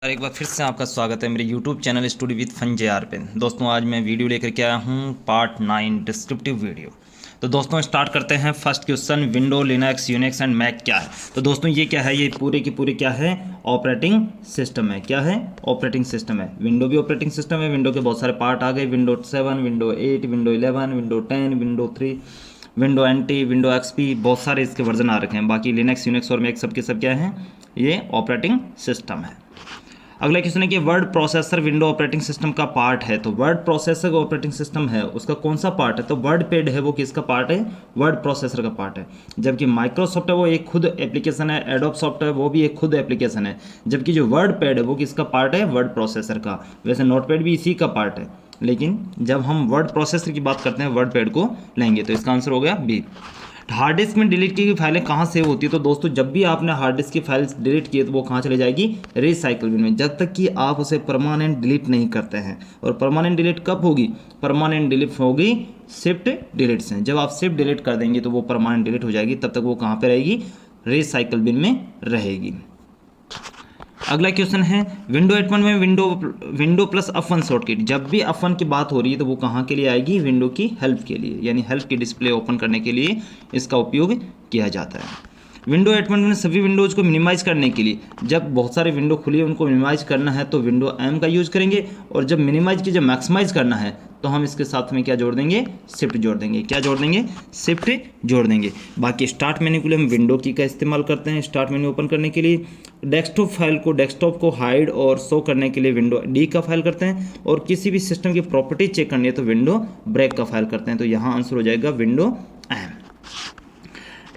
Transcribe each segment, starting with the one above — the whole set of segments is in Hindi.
और एक बार फिर से आपका स्वागत है मेरे YouTube channel study with fun JR पे। दोस्तों आज मैं वीडियो लेकर के आया हूँ पार्ट 9 डिस्क्रिप्टिव वीडियो। तो दोस्तों स्टार्ट करते हैं। First question, window linux unix and Mac क्या है। तो दोस्तों ये क्या है, ये पूरे की पूरे क्या है, ऑपरेटिंग सिस्टम है। क्या है, ऑपरेटिंग सिस्टम है। विंडो भी ऑपरेटिंग सिस्टम है। विंडो के बहुत सारे पार्ट आ गए, window 7, window 8, window 11, window 10, window 3, window NT, window XP, बहुत सारे इसके वर्जन आ रखे हैं। बाकी लिनक्स यूनिक्स और मैक सब के सब क्या हैं, ये ऑपरेटिंग सिस्टम है। अगला क्वेश्चन है कि word processor window operating system का पार्ट है। तो वर्ड प्रोसेसर ऑपरेटिंग सिस्टम है, उसका कौन सा पार्ट है, तो वर्ड पैड है वो किसका पार्ट है, वर्ड प्रोसेसर का पार्ट है। जबकि माइक्रोसॉफ्ट है वो एक खुद एप्लीकेशन है, एडोब सॉफ्ट है वो भी एक खुद एप्लीकेशन है। जबकि जो वर्ड पैड है वो किसका पार्ट है, वर्ड प्रोसेसर का। वैसे नोट पैड भी इसी का पार्ट है, लेकिन जब हम वर्ड प्रोसेसर की बात करते हैं वर्ड पैड को लेंगे। तो इसका आंसर हो गया बी। हार्ड डिस्क में डिलीट की गई फाइलें कहाँ सेव होती है। तो दोस्तों जब भी आपने हार्ड डिस्क की फाइल्स डिलीट की है तो वो कहाँ चली जाएगी, रिसाइकल बिन में, जब तक कि आप उसे परमानेंट डिलीट नहीं करते हैं। और परमानेंट डिलीट कब होगी, परमानेंट डिलीट होगी शिफ्ट डिलीट से। जब आप शिफ्ट डिलीट कर देंगे तो वो परमानेंट डिलीट हो जाएगी, तब तक वो कहाँ पर रहेगी, रिसाइकल बिन में रहेगी। अगला क्वेश्चन है, विंडो 8.1 में विंडो प्लस F1 शॉर्टकट, जब भी F1 की बात हो रही है तो वो कहाँ के लिए आएगी, विंडो की हेल्प के लिए, यानी हेल्प की डिस्प्ले ओपन करने के लिए इसका उपयोग किया जाता है। विंडो 8.1 में सभी विंडोज़ को मिनिमाइज करने के लिए, जब बहुत सारे विंडो खुली है उनको मिनिमाइज करना है तो विंडो M का यूज़ करेंगे। और जब मिनिमाइज की जब मैक्सिमाइज करना है तो हम इसके साथ में क्या जोड़ देंगे, शिफ्ट जोड़ देंगे। क्या जोड़ देंगे, शिफ्ट जोड़ देंगे। बाकी स्टार्ट मेन्यू के लिए हम विंडो की का इस्तेमाल करते हैं स्टार्ट मेन्यू ओपन करने के लिए। डेस्कटॉप को हाइड और शो करने के लिए विंडो D का फाइल करते हैं। और किसी भी सिस्टम की प्रॉपर्टीज चेक करनी है तो विंडो ब्रेक का फाइल करते हैं। तो यहाँ आंसर हो जाएगा विंडो M।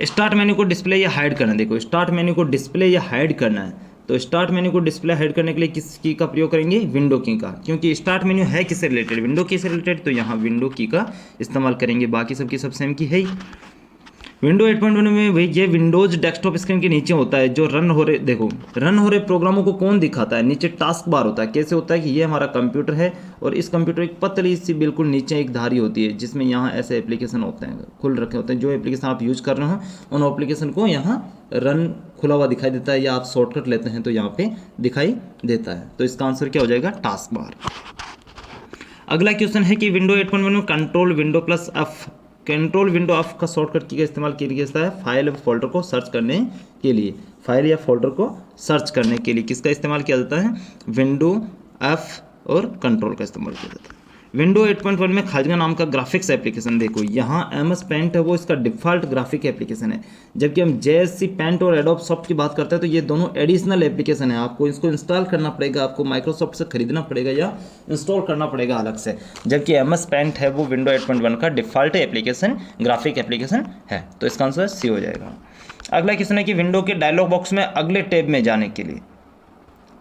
स्टार्ट मेन्यू को डिस्प्ले या हाइड करना, देखो स्टार्ट मेन्यू को डिस्प्ले या हाइड करना है तो स्टार्ट मेन्यू को डिस्प्ले हाइड करने के लिए किस की का प्रयोग करेंगे, विंडो की का, क्योंकि स्टार्ट मेन्यू है किससे रिलेटेड, विंडो की से रिलेटेड, तो यहाँ विंडो की का इस्तेमाल करेंगे। बाकी सबकी सब सेम की है ही। विंडो 8.1 में भाई ये विंडोज डेस्कटॉप स्क्रीन के नीचे होता है जो रन हो रहे, देखो रन हो रहे प्रोग्रामों को कौन दिखाता है, नीचे टास्क बार होता है। कैसे होता है कि ये हमारा कंप्यूटर है और इस कंप्यूटर एक पतली सी बिल्कुल नीचे एक धारी होती है जिसमें यहाँ ऐसे एप्लीकेशन होते हैं, खुल रखे होते हैं। जो एप्लीकेशन आप यूज़ कर रहे हो उन एप्लीकेशन को यहाँ रन खुला हुआ दिखाई देता है, या आप शॉर्टकट लेते हैं तो यहाँ पे दिखाई देता है। तो इसका आंसर क्या हो जाएगा, टास्क बार। अगला क्वेश्चन है कि विंडो 8.1 में control window plus F, control window F का शॉर्टकट की का इस्तेमाल किया जाता है फाइल या फोल्डर को सर्च करने के लिए। फाइल या फोल्डर को सर्च करने के लिए किसका इस्तेमाल किया जाता है, विंडो F और कंट्रोल का इस्तेमाल किया जाता है। विंडो 8.1 में खाजगा नाम का ग्राफिक्स एप्लीकेशन, देखो यहाँ MS पेंट है वो इसका डिफ़ॉल्ट ग्राफिक एप्लीकेशन है। जबकि हम JSC पेंट और एडोब सॉफ्ट की बात करते हैं तो ये दोनों एडिशनल एप्लीकेशन है। आपको इसको इंस्टॉल करना पड़ेगा, आपको माइक्रोसॉफ्ट से खरीदना पड़ेगा या इंस्टॉल करना पड़ेगा अलग से। जबकि MS पेंट है वो विंडो 8.1 का डिफ़ॉल्ट एप्लीकेशन, ग्राफिक एप्लीकेशन है। तो इसका आंसर सी हो जाएगा। अगला क्वेश्चन है कि विंडो के डायलॉग बॉक्स में अगले टैब में जाने के लिए,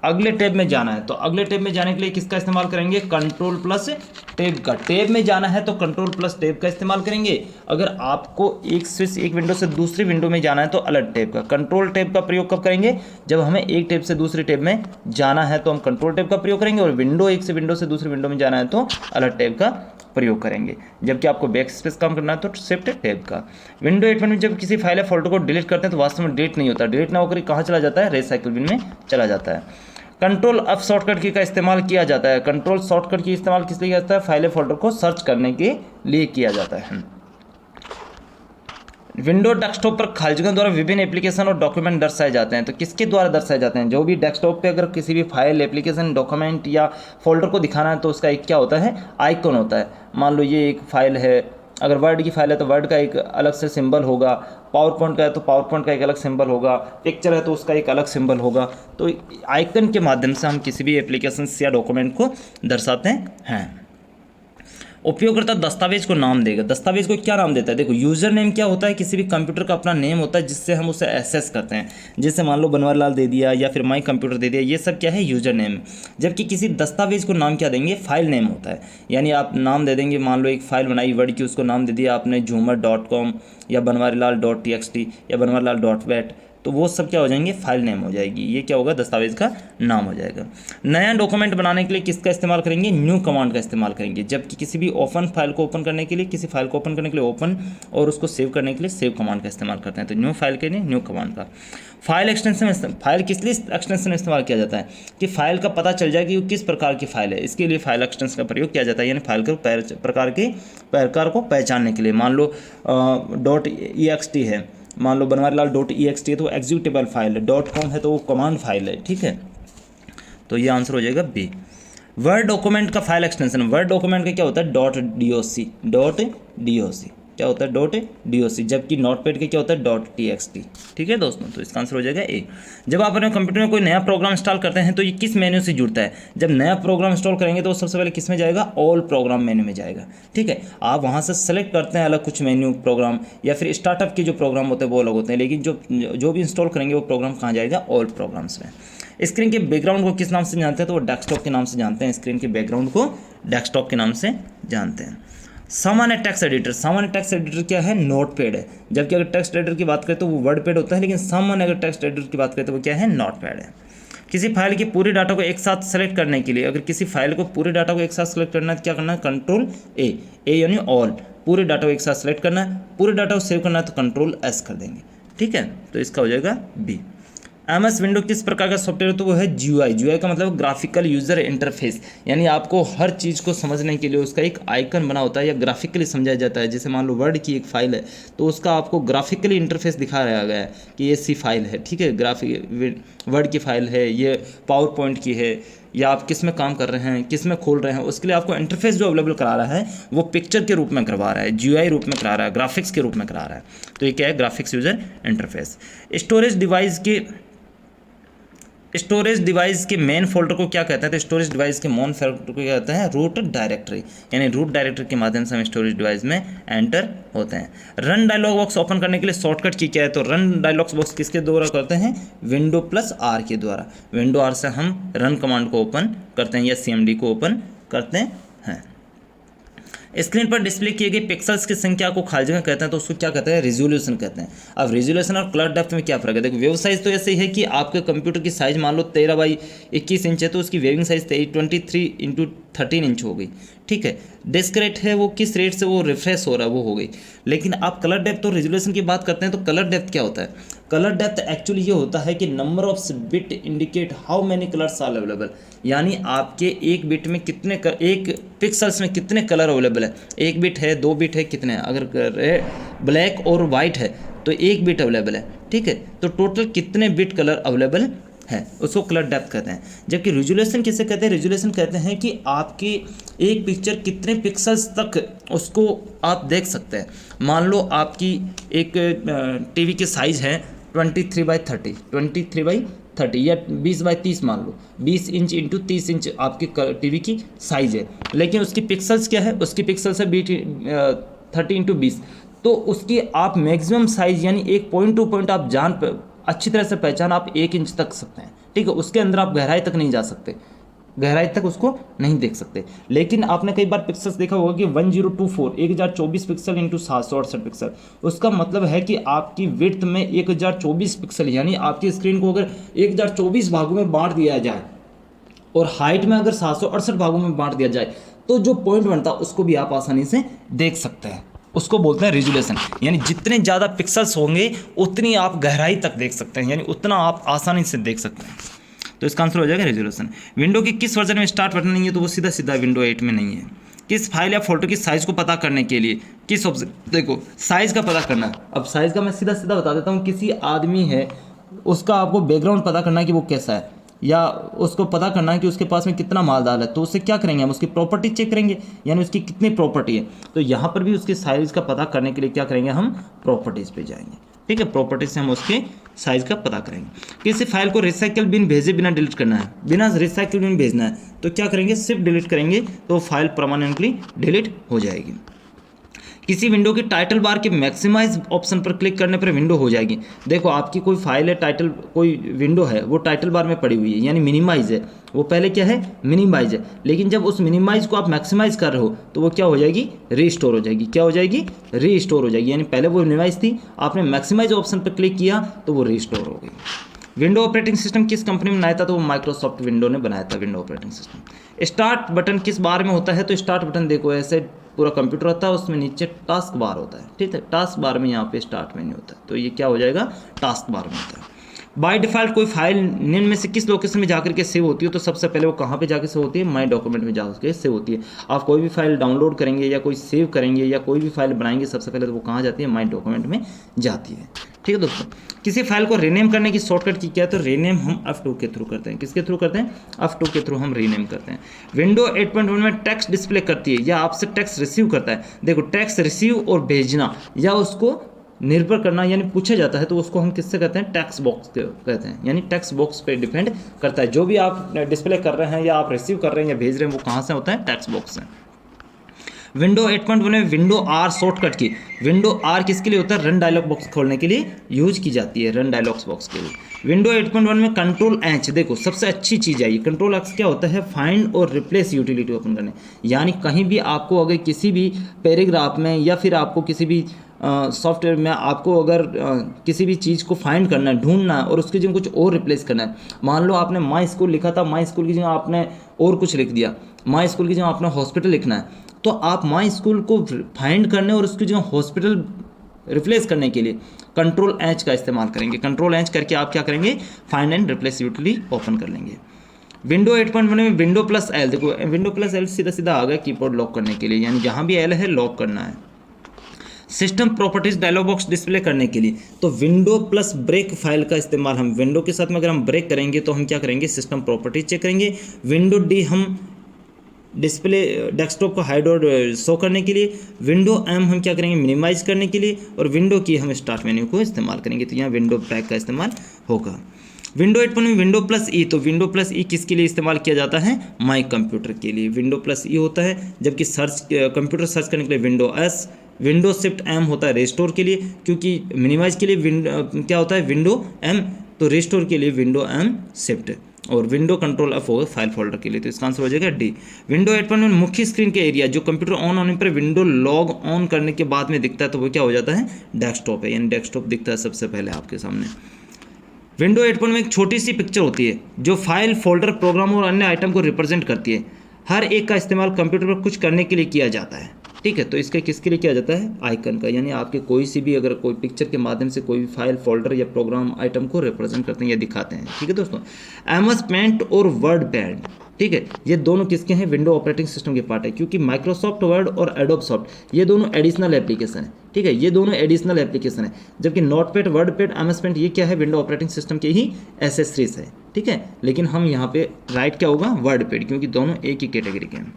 अगले टैब में जाना है तो अगले टैब में जाने के लिए किसका इस्तेमाल करेंगे, कंट्रोल प्लस टैब का। टैब में जाना है तो कंट्रोल प्लस टैब का इस्तेमाल करेंगे। अगर आपको एक विंडो से दूसरी विंडो में जाना है तो अलग टैब का। कंट्रोल टैब का प्रयोग कब करेंगे, जब हमें एक टैब से दूसरी टैब में जाना है तो हम कंट्रोल टैब का प्रयोग करेंगे। और एक से विंडो से दूसरी विंडो में जाना है तो अलग टैब का प्रयोग करेंगे। जबकि आपको बैक स्पेस काम करना है तो शिफ्ट टैब का। विंडो 8 में जब किसी फाइल या फोल्डर को डिलीट करते हैं तो वास्तव में डिलीट नहीं होता, डिलीट ना होकर कहाँ चला जाता है, रिसाइकल बिन में चला जाता है। कंट्रोल F शॉर्टकट की का इस्तेमाल किया जाता है। कंट्रोल शॉर्टकट की इस्तेमाल किस लिए किया जाता है, फाइल फोल्डर को सर्च करने के लिए किया जाता है। विंडो डेस्कटॉप पर खालिजगन द्वारा विभिन्न एप्लीकेशन और डॉक्यूमेंट दर्शाए जाते हैं। तो किसके द्वारा दर्शाए जाते हैं, जो भी डेस्कटॉप पे अगर किसी भी फाइल, एप्लीकेशन, डॉक्यूमेंट या फोल्डर को दिखाना है तो उसका एक क्या होता है, आइकन होता है। मान लो ये एक फाइल है, अगर वर्ड की फाइल है तो वर्ड का एक अलग से सिंबल होगा, पावर पॉइंट का है तो पावर पॉइंट का एक अलग सिंबल होगा, पिक्चर है तो उसका एक अलग सिंबल होगा। तो आइकन के माध्यम से हम किसी भी एप्लीकेशन या डॉक्यूमेंट को दर्शाते हैं। उपयोगकर्ता दस्तावेज को नाम देगा, दस्तावेज को क्या नाम देता है, देखो यूजर नेम क्या होता है, किसी भी कंप्यूटर का अपना नेम होता है जिससे हम उसे एक्सेस करते हैं। जैसे मान लो बनवारीलाल दे दिया या फिर माई कंप्यूटर दे दिया, ये सब क्या है, यूजर नेम। जबकि किसी दस्तावेज को नाम क्या देंगे, फाइल नेम होता है। यानी आप नाम दे देंगे, मान लो एक फाइल बनाई वर्ड की, उसको नाम दे दिया आपने झूमर.com या बनवारीलाल.txt या बनवारीलाल.bat। तो वो सब क्या हो जाएंगे, फाइल नेम हो जाएगी। ये क्या होगा, दस्तावेज का नाम हो जाएगा। नया डॉक्यूमेंट बनाने के लिए किसका इस्तेमाल करेंगे, न्यू कमांड का इस्तेमाल करेंगे। जबकि किसी भी ओपन फाइल को ओपन करने के लिए, किसी फाइल को ओपन करने के लिए ओपन, और उसको सेव करने के लिए सेव कमांड का इस्तेमाल करते हैं। तो न्यू फाइल के लिए न्यू कमांड का। फाइल एक्सटेंशन, फाइल किस लिए एक्सटेंशन इस्तेमाल किया जाता है, कि फाइल का पता चल जाए कि वो किस प्रकार की फाइल है, इसके लिए फाइल एक्सटेंशन का प्रयोग किया जाता है। यानी फाइल के प्रकार को पहचानने के लिए। मान लो .ext है, मान लो बनवारीलाल .ext है तो वो एग्जीक्यूटेबल फाइल है, .com है तो वो कमांड फाइल है, ठीक है। तो ये आंसर हो जाएगा बी। वर्ड डॉक्यूमेंट का फाइल एक्सटेंशन, वर्ड डॉक्यूमेंट का क्या होता है, .doc क्या होता है, .doc, जबकि नोटपैड के क्या होता है, .txt, ठीक है दोस्तों। तो इसका आंसर हो जाएगा ए। जब आप अपने कंप्यूटर में कोई नया प्रोग्राम इंस्टॉल करते हैं तो ये किस मेन्यू से जुड़ता है, जब नया प्रोग्राम इंस्टॉल करेंगे तो सबसे पहले किस में जाएगा, ऑल प्रोग्राम मेन्यू में जाएगा, ठीक है। आप वहाँ से सेलेक्ट करते हैं अलग कुछ मेन्यू प्रोग्राम, या फिर स्टार्टअप के जो प्रोग्राम होते हैं वो अलग होते हैं, लेकिन जो भी इंस्टॉल करेंगे वो प्रोग्राम कहाँ जाएगा, ऑल प्रोग्राम्स में। स्क्रीन के बैकग्राउंड को किस नाम से जानते हैं, तो वो डेस्कटॉप के नाम से जानते हैं। स्क्रीन के बैकग्राउंड को डेस्कटॉप के नाम से जानते हैं। सामान्य टेक्स्ट एडिटर, सामान्य टेक्स्ट एडिटर क्या है, नोटपैड है। जबकि अगर टेक्स्ट एडिटर की बात करें तो वो वर्डपैड होता है, लेकिन सामान्य अगर टेक्स्ट एडिटर की बात करें तो वो क्या है, नोटपैड है। किसी फाइल के पूरे डाटा को एक साथ सेलेक्ट करने के लिए, अगर किसी फाइल को पूरे डाटा को एक साथ सेलेक्ट करना है तो क्या करना है, कंट्रोल ए यानी ऑल, पूरे डाटा को एक साथ सेलेक्ट करना है। पूरे डाटा को सेव करना है तो कंट्रोल एस कर देंगे, ठीक है। तो इसका हो जाएगा बी। MS विंडो किस प्रकार का सॉफ्टवेयर है, तो वो है GUI। GUI का मतलब ग्राफिकल यूज़र इंटरफेस, यानी आपको हर चीज़ को समझने के लिए उसका एक आइकन बना होता है या ग्राफिकली समझाया जाता है। जैसे मान लो वर्ड की एक फाइल है तो उसका आपको ग्राफिकली इंटरफेस दिखाया गया है कि ये सी फाइल है, ठीक है, वर्ड की फाइल है, ये पावर पॉइंट की है, या आप किस में काम कर रहे हैं, किस में खोल रहे हैं, उसके लिए आपको इंटरफेस जो अवेलेबल करा रहा है वो पिक्चर के रूप में करवा रहा है, GUI रूप में करा रहा है, ग्राफिक्स के रूप में करा रहा है। तो ये क्या है, graphics user interface. Storage device के मेन फोल्डर को क्या कहते हैं, तो स्टोरेज डिवाइस के मेन फोल्डर को क्या कहते हैं, रूट डायरेक्टरी, यानी रूट डायरेक्टरी के माध्यम से हम स्टोरेज डिवाइस में एंटर होते हैं। रन डायलॉग बॉक्स ओपन करने के लिए शॉर्टकट की क्या है, तो रन डायलॉग बॉक्स किसके द्वारा करते हैं, Window+R के द्वारा। विंडो R से हम रन कमांड को ओपन करते हैं या CMD को ओपन करते हैं। स्क्रीन पर डिस्प्ले किए गए पिक्सल्स की संख्या को खाली जगह कहते हैं, तो उसको क्या कहते हैं, रिजोल्यूशन कहते हैं। अब रिजोल्यूशन और कलर डेप्थ में क्या फ़र्क है, देखो वेव साइज़ तो ऐसे ही है कि आपके कंप्यूटर की साइज़ मान लो 13x21 इंच है तो उसकी वेविंग साइज़ 23x13 इंच हो गई, ठीक है। डिस्क रेट है वो किस रेट से वो रिफ्रेश हो रहा है वो हो गई। लेकिन आप कलर डेप्थ और रिजोल्यूशन की बात करते हैं तो कलर डेप्थ क्या होता है, कलर डेप्थ एक्चुअली ये होता है कि number of bit indicate how many colours are available, यानी आपके एक बिट में कितने एक पिक्सल्स में कितने कलर अवेलेबल है। एक बिट है, 2 बिट है, कितने हैं, अगर ब्लैक और वाइट है तो 1 बिट अवेलेबल है, ठीक है। तो टोटल कितने बिट कलर अवेलेबल है उसको कलर डेप्थ कहते हैं। जबकि रिजोल्यूशन किसे कहते हैं, रिजोल्यूशन कहते हैं कि आपकी एक पिक्चर कितने पिक्सल्स तक उसको आप देख सकते हैं। मान लो आपकी एक टीवी की साइज़ है 23x30 या 20x30, मान लो 20 इंच इंटू 30 इंच आपकी टीवी की साइज़ है, लेकिन उसकी पिक्सल्स क्या है, उसकी पिक्सल्स है 30x20, तो उसकी आप मैक्सिमम साइज़ यानी एक पॉइंट टू पॉइंट आप अच्छी तरह से पहचान आप 1 इंच तक सकते हैं, ठीक है। उसके अंदर आप गहराई तक नहीं जा सकते, गहराई तक उसको नहीं देख सकते। लेकिन आपने कई बार पिक्सल्स देखा होगा कि 1024 पिक्सल इंटू 768 पिक्सल, उसका मतलब है कि आपकी विड्थ में 1024 पिक्सल, यानी आपकी स्क्रीन को अगर 1024 भागों में बांट दिया जाए और हाइट में अगर 768 भागों में बांट दिया जाए तो जो पॉइंट बनता है उसको भी आप आसानी से देख सकते हैं। उसको बोलते हैं रिजोल्यूशन, यानी जितने ज़्यादा पिक्सल्स होंगे उतनी आप गहराई तक देख सकते हैं, यानी उतना आप आसानी से देख सकते हैं। तो इसका आंसर हो जाएगा रेजोल्यूशन। विंडो के किस वर्जन में स्टार्ट बटन नहीं है, तो वो सीधा सीधा विंडो 8 में नहीं है। किस फाइल या फोटो की साइज़ को पता करने के लिए किस ऑप्शन, देखो साइज़ का पता करना। अब साइज़ का मैं सीधा सीधा बता देता हूँ, किसी आदमी है उसका आपको बैकग्राउंड पता करना है कि वो कैसा है, या उसको पता करना है कि उसके पास में कितना मालदार है, तो उससे क्या करेंगे, हम उसकी प्रॉपर्टी चेक करेंगे, यानी उसकी कितनी प्रॉपर्टी है। तो यहाँ पर भी उसके साइज़ का पता करने के लिए क्या करेंगे, हम प्रॉपर्टीज़ पे जाएंगे, ठीक है। प्रॉपर्टीज से हम उसके साइज़ का पता करेंगे। किसी फाइल को रिसाइकल बिन भेजे बिना डिलीट करना है, बिना रिसाइकल बिन भेजना है, तो क्या करेंगे, सिर्फ डिलीट करेंगे तो फाइल परमानेंटली डिलीट हो जाएगी। किसी विंडो की टाइटल बार के मैक्सिमाइज ऑप्शन पर क्लिक करने पर विंडो हो जाएगी। देखो आपकी कोई फाइल है, टाइटल कोई विंडो है, वो टाइटल बार में पड़ी हुई है यानी मिनिमाइज है, वो पहले क्या है मिनिमाइज है, लेकिन जब उस मिनिमाइज को आप मैक्सिमाइज कर रहे हो तो वो क्या हो जाएगी रीस्टोर हो जाएगी। क्या हो जाएगी रीस्टोर हो जाएगी, यानी पहले वो मिनिमाइज थी, आपने मैक्सिमाइज ऑप्शन पर क्लिक किया तो वो रीस्टोर हो गई। विंडो ऑपरेटिंग सिस्टम किस कंपनी ने बनाया था, तो वो माइक्रोसॉफ्ट विंडो ने बनाया था window operating system. Start button किस बार में होता है, तो स्टार्ट बटन देखो ऐसे पूरा कंप्यूटर होता है, उसमें नीचे टास्क बार होता है, ठीक है, टास्क बार में यहाँ पे स्टार्ट मेन्यू होता है, तो ये क्या हो जाएगा टास्क बार में होता है। बाय डिफ़ॉल्ट कोई फाइल निम्न में से किस लोकेशन में जाकर के सेव होती है, तो सबसे पहले वो कहाँ पे जाकर सेव होती है, माई डॉक्यूमेंट में जाकर सेव होती है। आप कोई भी फाइल डाउनलोड करेंगे या कोई सेव करेंगे या कोई भी फाइल बनाएंगे, सबसे पहले तो वो कहाँ जाती है, माई डॉक्यूमेंट में जाती है। ठीक है दोस्तों, किसी फाइल को रीनेम करने की शॉर्टकट की क्या है, तो रीनेम हम F2 के थ्रू करते हैं। किसके थ्रू करते हैं, F2 के थ्रू हम रीनेम करते हैं। विंडो 8.1 में टेक्स्ट डिस्प्ले करती है या आपसे टेक्स्ट रिसीव करता है। देखो टेक्स्ट रिसीव और भेजना या उसको निर्भर करना यानी पूछा जाता है, तो उसको हम किससे कहते हैं, टेक्स्ट बॉक्स कहते हैं, यानी टेक्स्ट बॉक्स पे डिपेंड करता है। जो भी आप डिस्प्ले कर रहे हैं या आप रिसीव कर रहे हैं या भेज रहे हैं, वो कहाँ से होता है, टेक्स्ट बॉक्स से। विंडो 8.1 में विंडो आर शॉर्टकट की, विंडो आर किसके लिए होता है, रन डायलॉग बॉक्स खोलने के लिए यूज की जाती है, रन डायलॉग बॉक्स के लिए। विंडो 8.1 में कंट्रोल एच, देखो सबसे अच्छी चीज़ है ये। कंट्रोल एच क्या होता है, फाइंड और रिप्लेस यूटिलिटी ओपन करने, यानी कहीं भी आपको अगर किसी भी पैराग्राफ में या फिर आपको किसी भी सॉफ्टवेयर में आपको अगर किसी भी चीज़ को फाइंड करना है, ढूंढना है और उसकी जगह कुछ और रिप्लेस करना है। मान लो आपने माई स्कूल लिखा था, माई स्कूल की जगह आपने और कुछ लिख दिया, माई स्कूल की जगह आपने हॉस्पिटल लिखना है, तो आप माई स्कूल को फाइंड करने और उसकी जगह हॉस्पिटल रिप्लेस करने के लिए कंट्रोल एच का इस्तेमाल करेंगे। कंट्रोल एच करके आप क्या करेंगे, find and replace utility open कर लेंगे। विंडो 8.1 में विंडो प्लस एल, देखो विंडो प्लस एल सीधा सीधा आ गया कीबोर्ड लॉक करने के लिए, यानी जहाँ भी एल है लॉक करना है। System properties dialog box display करने के लिए, तो विंडो प्लस ब्रेक फाइल का इस्तेमाल हम विंडो के साथ में अगर हम ब्रेक करेंगे तो हम क्या करेंगे, सिस्टम प्रॉपर्टीज चेक करेंगे। विंडो डी हम डिस्प्ले डेस्कटॉप को हाइड और शो करने के लिए, विंडो एम हम क्या करेंगे, मिनिमाइज करने के लिए, और विंडो की हम स्टार्ट मेन्यू को इस्तेमाल करेंगे, तो यहाँ विंडो बैक का इस्तेमाल होगा। विंडो 8.1 में विंडो प्लस ई, तो विंडो प्लस ई किसके लिए इस्तेमाल किया जाता है, माई कंप्यूटर के लिए विंडो प्लस ई होता है, जबकि सर्च कंप्यूटर सर्च करने के लिए window S. Window shift M होता है रिस्टोर के लिए, क्योंकि मिनिमाइज के लिए क्या होता है विंडो एम, तो रिस्टोर के लिए विंडो एम शिफ्ट, और विंडो कंट्रोल एफ होगा फाइल फोल्डर के लिए, तो इसका आंसर हो जाएगा डी। विंडो 8.1 में मुख्य स्क्रीन के एरिया जो कंप्यूटर ऑन होने पर विंडो लॉग ऑन करने के बाद में दिखता है, तो वो क्या हो जाता है, डेस्कटॉप है, यानी डेस्कटॉप दिखता है सबसे पहले आपके सामने। विंडो 8.1 में एक छोटी सी पिक्चर होती है जो फाइल फोल्डर प्रोग्राम और अन्य आइटम को रिप्रेजेंट करती है। हर एक का इस्तेमाल कंप्यूटर पर कुछ करने के लिए किया जाता है, ठीक है, तो इसके किसके लिए किया जाता है, आइकन का, यानी आपके कोई सी भी अगर कोई पिक्चर के माध्यम से कोई भी फाइल फोल्डर या प्रोग्राम आइटम को रिप्रेजेंट करते हैं या दिखाते हैं। ठीक है दोस्तों, एमएस पेंट और वर्ड पैड, ठीक है, ये दोनों किसके हैं, विंडो ऑपरेटिंग सिस्टम के पार्ट है, क्योंकि माइक्रोसॉफ्ट वर्ड और एडोब सॉफ्ट ये दोनों एडिशनल एप्लीकेशन है। ठीक है, ये दोनों एडिशनल एप्लीकेशन है, जबकि नोटपैड, वर्डपैड, एमएस पेंट ये क्या है, विंडो ऑपरेटिंग सिस्टम के ही एसेसरीज है। ठीक है, लेकिन हम यहाँ पे राइट क्या होगा, वर्डपैड, क्योंकि दोनों एक ही कैटेगरी के हैं।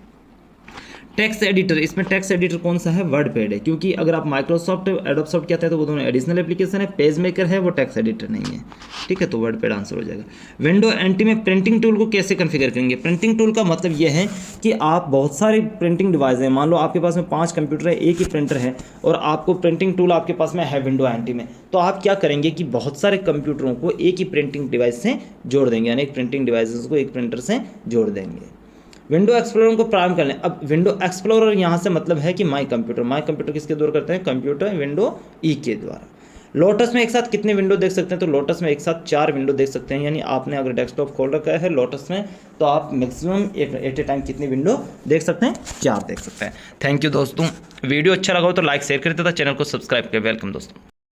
टेक्स्ट एडिटर, इसमें टेक्स्ट एडिटर कौन सा है, वर्डपैड है, क्योंकि अगर आप माइक्रोसॉफ्ट एडोब सॉफ्ट कहते हैं तो वो दोनों एडिशनल एप्लीकेशन है, पेज मेकर है, वो टेक्स्ट एडिटर नहीं है। ठीक है, तो वर्डपैड आंसर हो जाएगा। विंडो एंटी में प्रिंटिंग टूल को कैसे कॉन्फ़िगर करेंगे, प्रिंटिंग टूल का मतलब ये है कि आप बहुत सारे प्रिंटिंग डिवाइस हैं, मान लो आपके पास में 5 कंप्यूटर है, एक ही प्रिंटर है, और आपको प्रिंटिंग टूल आपके पास में है विंडो एंटी में, तो आप क्या करेंगे कि बहुत सारे कंप्यूटरों को एक ही प्रिंटिंग डिवाइस से जोड़ देंगे, यानी एक प्रिंटिंग डिवाइस को एक प्रिंटर से जोड़ देंगे। विंडो एक्सप्लोरर को प्रारंभ कर लें। अब विंडो एक्सप्लोरर यहाँ से मतलब है कि माई कंप्यूटर किसके द्वारा करते हैं, कंप्यूटर विंडो ई के द्वारा। लोटस में एक साथ कितने विंडो देख सकते हैं, तो लोटस में एक साथ 4 विंडो देख सकते हैं, यानी आपने अगर डेस्कटॉप खोल रखा है लोटस में तो आप मैक्सिमम एट ए टाइम कितनी विंडो देख सकते हैं, 4 देख सकते हैं। थैंक यू दोस्तों, वीडियो अच्छा लगा हो तो लाइक शेयर करें तथा चैनल को सब्सक्राइब करें। वेलकम दोस्तों।